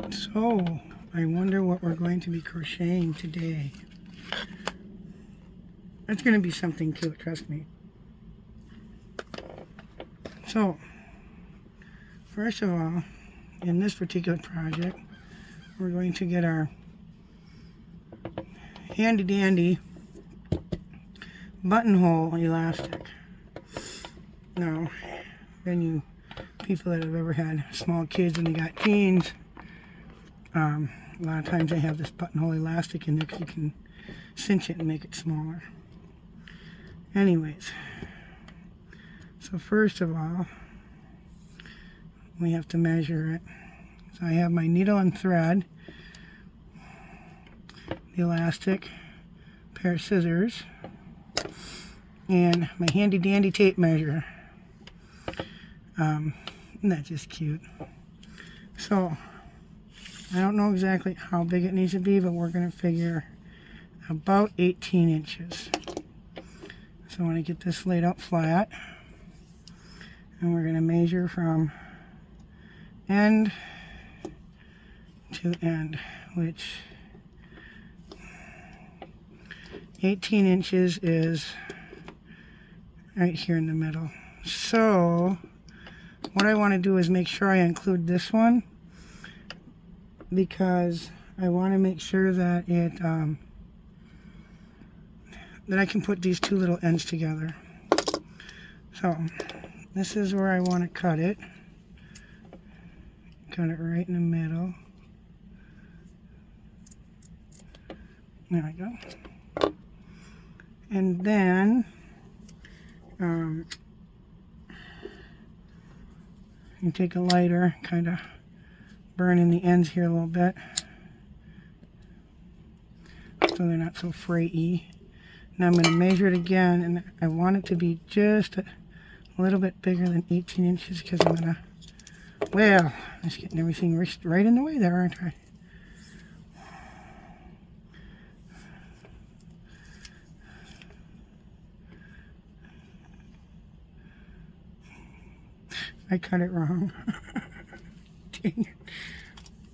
So, I wonder what we're going to be crocheting today. It's going to be something cute, trust me. So, first of all, in this particular project, we're going to get our handy dandy buttonhole elastic. Now, then people that have ever had small kids and they got teens, a lot of times they have this buttonhole elastic in there because you can cinch it and make it smaller. Anyways, so first of all, we have to measure it. So I have my needle and thread, the elastic, pair of scissors, and my handy dandy tape measure. Isn't that just cute? So, I don't know exactly how big it needs to be, but we're going to figure about 18 inches. So I want to get this laid out flat, and we're going to measure from end to end, which 18 inches is right here in the middle. So what I want to do is make sure I include this one, because I want to make sure that it that I can put these two little ends together. So this is where I want to cut it. Cut it right in the middle. There we go. And then you take a lighter, kind of burn in the ends here a little bit so they're not so frayy. Now I'm going to measure it again, and I want it to be just a little bit bigger than 18 inches because I'm going to, well, I'm just getting everything right in the way there, aren't I? I cut it wrong. Dang it.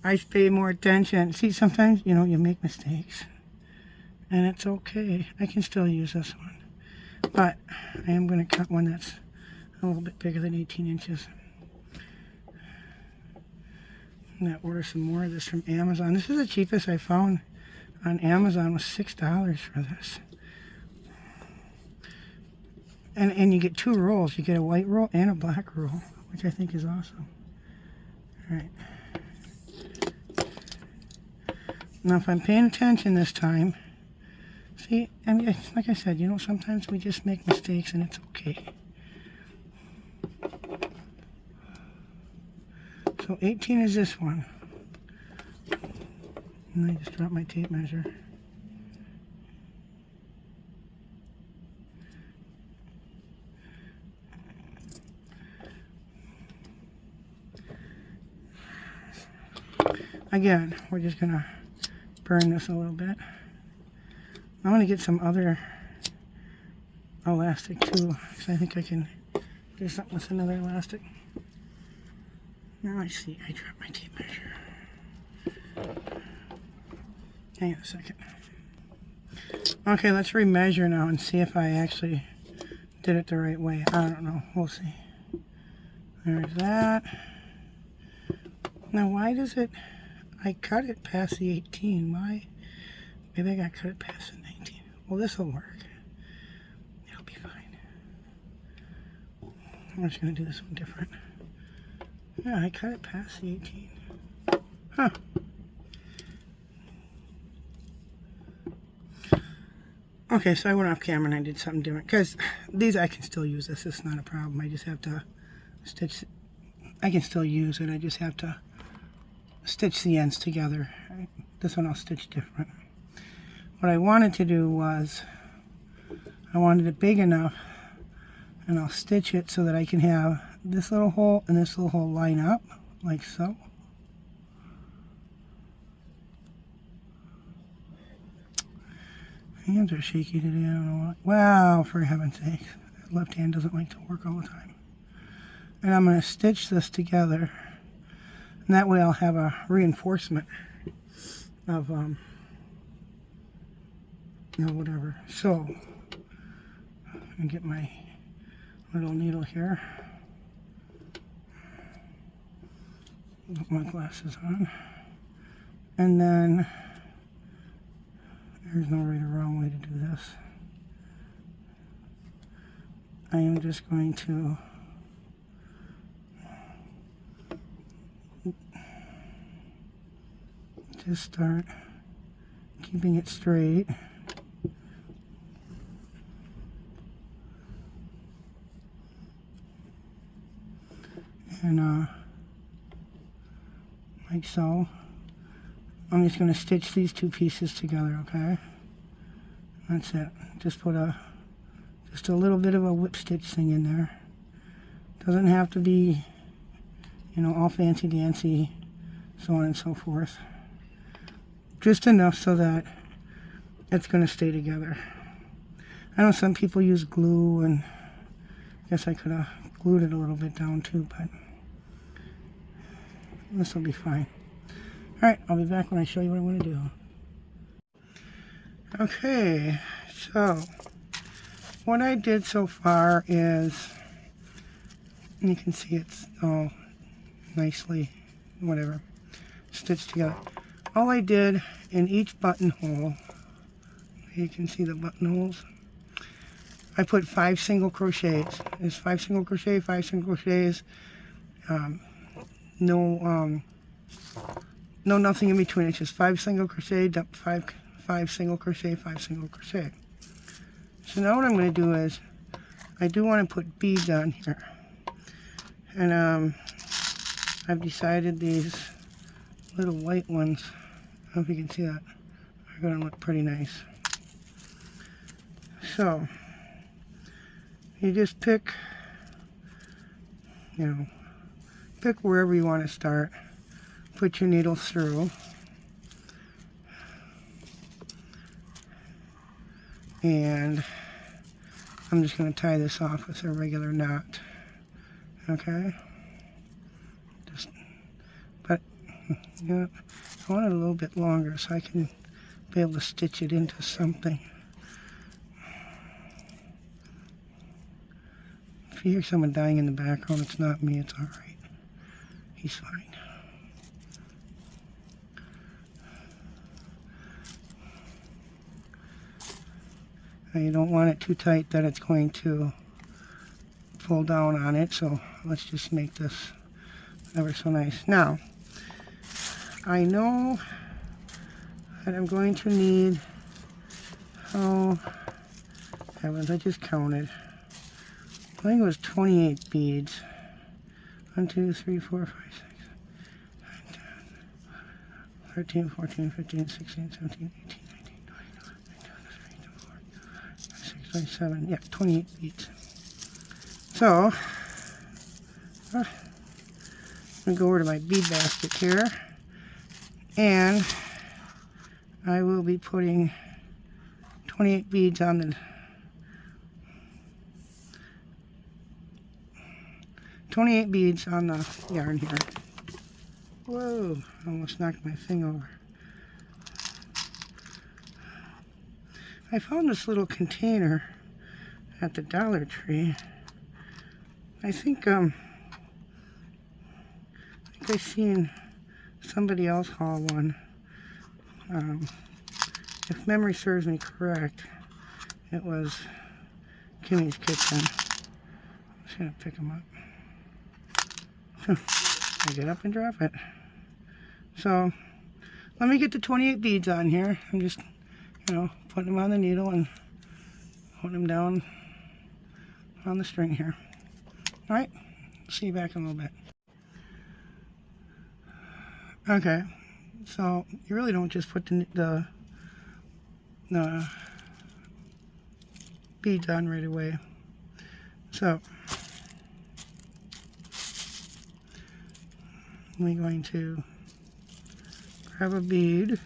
I pay more attention. See, sometimes, you make mistakes. And it's okay. I can still use this one. But I am going to cut one that's a little bit bigger than 18 inches. I'm going to order some more of this from Amazon. This is the cheapest I found on Amazon, was $6 for this. And you get two rolls. You get a white roll and a black roll, which I think is awesome. Alright. Now if I'm paying attention this time, see, I mean, like I said, sometimes we just make mistakes and it's okay. So 18 is this one. And I just dropped my tape measure. Again, we're just going to burn this a little bit. I want to get some other elastic too, because I think I can do something with another elastic. Now I see, I dropped my tape measure. Hang on a second. Okay, let's remeasure now and see if I actually did it the right way. I don't know, we'll see. There's that. Now why does it, I cut it past the 18, why? Maybe I got to cut it past the 19. Well, this will work. It'll be fine. I'm just going to do this one different. Yeah, I cut it past the 18. Huh. Okay, so I went off camera and I did something different. Because these, I can still use this. It's not a problem. I just have to stitch. I can still use it. I just have to stitch the ends together. This one I'll stitch different. What I wanted to do was, I wanted it big enough, and I'll stitch it so that I can have this little hole and this little hole line up, like so. Hands are shaky today, I don't know why. Wow, for heaven's sake. That left hand doesn't like to work all the time. And I'm going to stitch this together And that way I'll have a reinforcement of, you know, whatever. So, I get my little needle here. Put my glasses on. And then, there's no right or wrong way to do this. I am just going to just start keeping it straight. And like so. I'm just going to stitch these two pieces together, okay? That's it. Just put just a little bit of a whip stitch thing in there. Doesn't have to be, you know, all fancy dancy, so on and so forth. Just enough so that it's going to stay together. I know some people use glue, and I guess I could have glued it a little bit down too, but this will be fine. Alright, I'll be back when I show you what I'm going to do. Okay, so what I did so far is, you can see it's all nicely, whatever, stitched together. All I did in each buttonhole, you can see the buttonholes, I put 5 single crochets. It's 5 single crochet, 5 single crochets, no nothing in between. It's just 5 single crochet, 5 single crochet, 5 single crochet. So now what I'm going to do is, I do want to put beads on here. And I've decided these little white ones, I don't know if you can see that, are going to look pretty nice. So, you just pick, you know, pick wherever you want to start. Put your needle through. And I'm just going to tie this off with a regular knot. Okay? But, you know, I want it a little bit longer so I can be able to stitch it into something. If you hear someone dying in the background, it's not me, it's alright. He's fine. Now you don't want it too tight that it's going to pull down on it, so let's just make this ever so nice. Now, I know that I'm going to need, oh heavens, I just counted. I think it was 28 beads. 1, 2, 3, 4, 5, 6, 9, 10, 13, 14, 15, 16, 17, 18, 19, 20, 21, 22, 23, 24, 25, 26, 27, yeah, 28 beads. So, I'm going to go over to my bead basket here, and I will be putting 28 beads on the 28 beads on the yarn here. Whoa, I almost knocked my thing over. I found this little container at the Dollar Tree. I think I've seen somebody else haul one. If memory serves me correct, it was Kimmy's Kitchen. I'm just going to pick them up. I get up and drop it. So, let me get the 28 beads on here. I'm just, you know, putting them on the needle and putting them down on the string here. Alright, see you back in a little bit. Okay, so you really don't just put the beads on right away. So, we're going to grab a bead.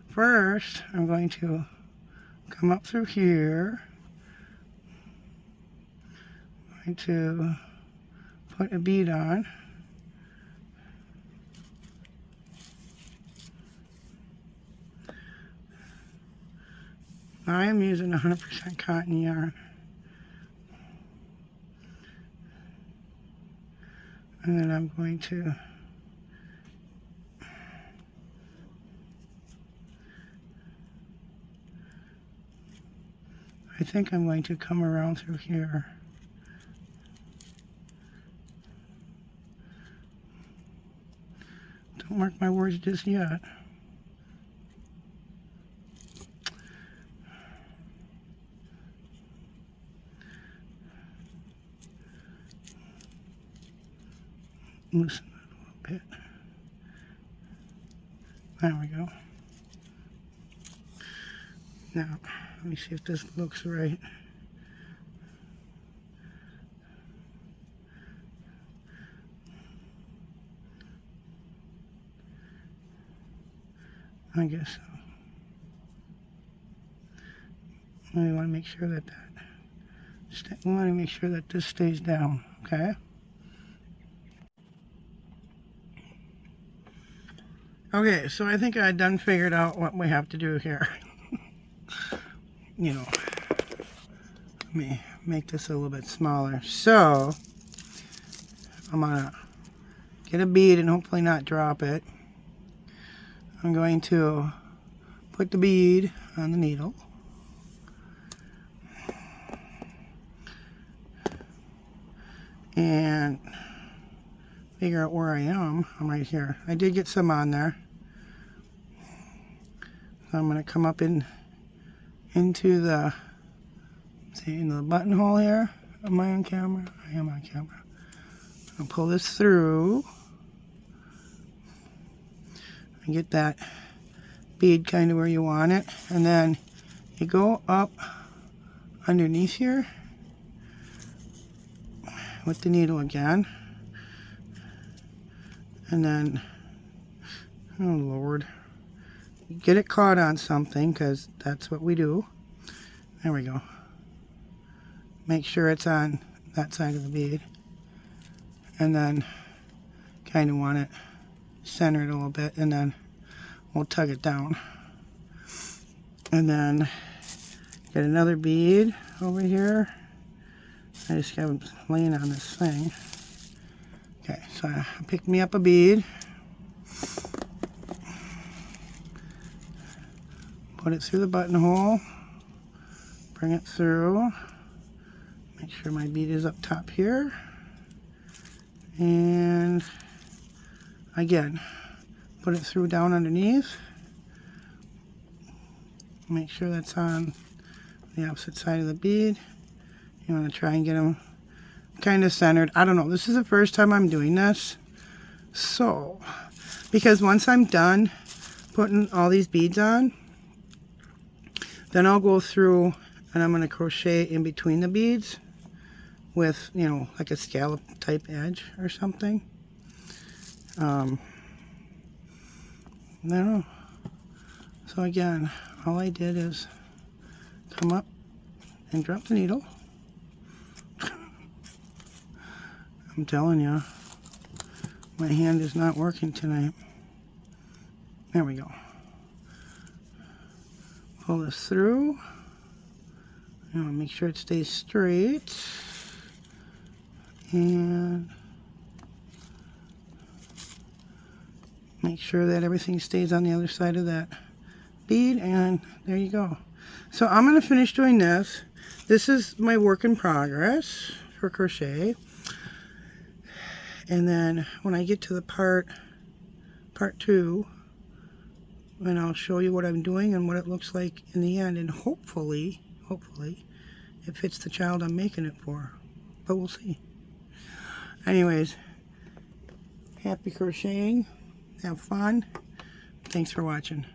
First, I'm going to come up through here, going to put a bead on. I am using 100% cotton yarn. And then I'm going to I think I'm going to come around through here. Don't mark my words just yet. Loosen it a little bit. There we go. Now, let me see if this looks right. I guess so. We want to make sure that we want to make sure that this stays down, okay? Okay, so I think I done figured out what we have to do here. You know, let me make this a little bit smaller. So, I'm gonna get a bead and hopefully not drop it. I'm going to put the bead on the needle. And figure out where I am. I'm right here. I did get some on there. So I'm going to come up into the, see, into the buttonhole here. Am I on camera? I am on camera. I'll pull this through and get that bead kind of where you want it. And then you go up underneath here with the needle again. And then, oh Lord, get it caught on something, because that's what we do. There we go. Make sure it's on that side of the bead. And then kind of want it centered a little bit, and then we'll tug it down. And then get another bead over here. I just got it laying on this thing. Okay, so I picked me up a bead. Put it through the buttonhole. Bring it through. Make sure my bead is up top here. And again, put it through down underneath. Make sure that's on the opposite side of the bead. You want to try and get them kind of centered. I don't know, this is the first time I'm doing this. So, because once I'm done putting all these beads on, then I'll go through and I'm going to crochet in between the beads with, you know, like a scallop type edge or something. I don't know. So again, all I did is come up and drop the needle. I'm telling you, my hand is not working tonight. There we go. Pull this through. I want to make sure it stays straight. And make sure that everything stays on the other side of that bead. And there you go. So I'm going to finish doing this. This is my work in progress for crochet. And then when I get to the part 2, and I'll show you what I'm doing and what it looks like in the end, and hopefully it fits the child I'm making it for, but we'll see. Anyways, happy crocheting, have fun, thanks for watching.